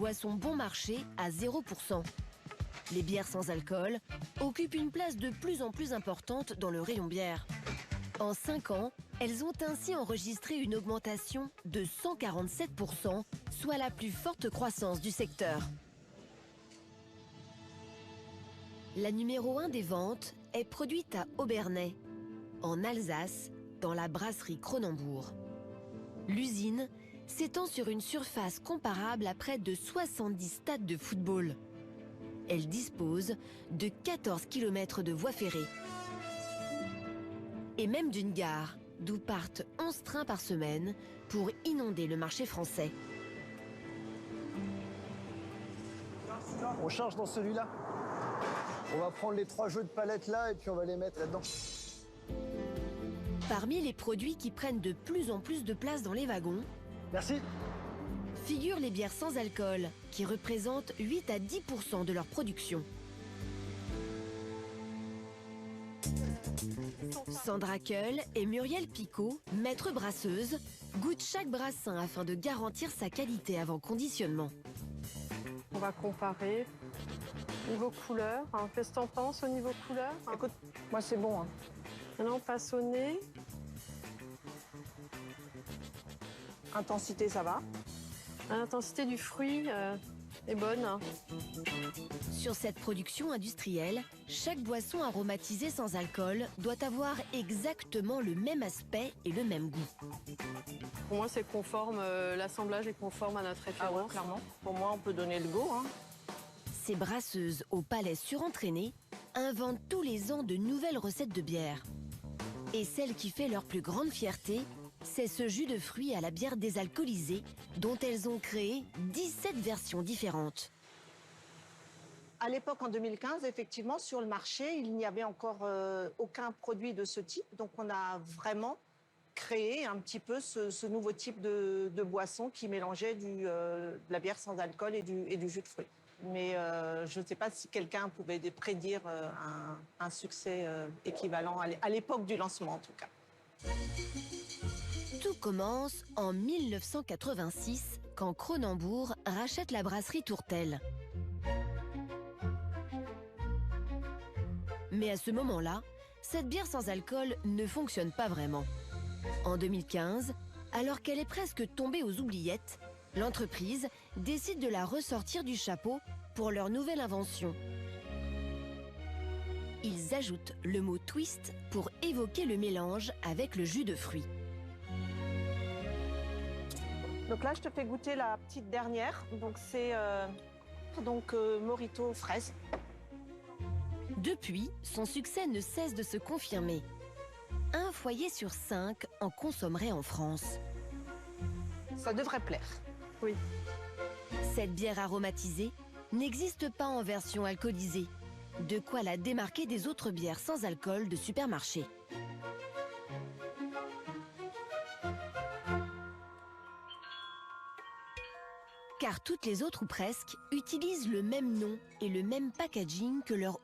Boisson bon marché à 0%. Les bières sans alcool occupent une place de plus en plus importante dans le rayon bière. En 5 ans, elles ont ainsi enregistré une augmentation de 147%, soit la plus forte croissance du secteur. La numéro 1 des ventes est produite à Obernai, en Alsace, dans la brasserie Cronenbourg. L'usine s'étend sur une surface comparable à près de 70 stades de football. Elle dispose de 14 km de voies ferrées. Et même d'une gare, d'où partent 11 trains par semaine pour inonder le marché français. On charge dans celui-là. On va prendre les 3 jeux de palettes là et puis on va les mettre là-dedans. Parmi les produits qui prennent de plus en plus de place dans les wagons, Merci. figurent les bières sans alcool, qui représentent 8 à 10% de leur production. Sandra Keul et Muriel Picot, maîtres brasseuses, goûtent chaque brassin afin de garantir sa qualité avant conditionnement. On va comparer. Niveau couleur, hein. Qu'est-ce que t'en penses au niveau couleur? Écoute, moi c'est bon. Hein. Maintenant, on passe au nez. Intensité, ça va. L'intensité du fruit est bonne. Hein. Sur cette production industrielle, chaque boisson aromatisée sans alcool doit avoir exactement le même aspect et le même goût. Pour moi, c'est conforme, l'assemblage est conforme à notre référence. Ah ouais, clairement. Pour moi, on peut donner le go. Hein. Ces brasseuses au palais surentraîné inventent tous les ans de nouvelles recettes de bière. Et celle qui fait leur plus grande fierté, c'est ce jus de fruits à la bière désalcoolisée dont elles ont créé 17 versions différentes. À l'époque, en 2015, effectivement, sur le marché, il n'y avait encore aucun produit de ce type. Donc, on a vraiment créé un petit peu ce nouveau type de boisson qui mélangeait de la bière sans alcool et du jus de fruits. Mais je ne sais pas si quelqu'un pouvait prédire un succès équivalent à l'époque du lancement, en tout cas. Tout commence en 1986, quand Cronenbourg rachète la brasserie Tourtel. Mais à ce moment-là, cette bière sans alcool ne fonctionne pas vraiment. En 2015, alors qu'elle est presque tombée aux oubliettes, l'entreprise décide de la ressortir du chapeau pour leur nouvelle invention. Ils ajoutent le mot twist pour évoquer le mélange avec le jus de fruits. Donc là, je te fais goûter la petite dernière. Donc c'est Mojito fraise. Depuis, son succès ne cesse de se confirmer. 1 foyer sur 5 en consommerait en France. Ça devrait plaire. Oui. Cette bière aromatisée n'existe pas en version alcoolisée. De quoi la démarquer des autres bières sans alcool de supermarché. Car toutes les autres ou presque utilisent le même nom et le même packaging que leur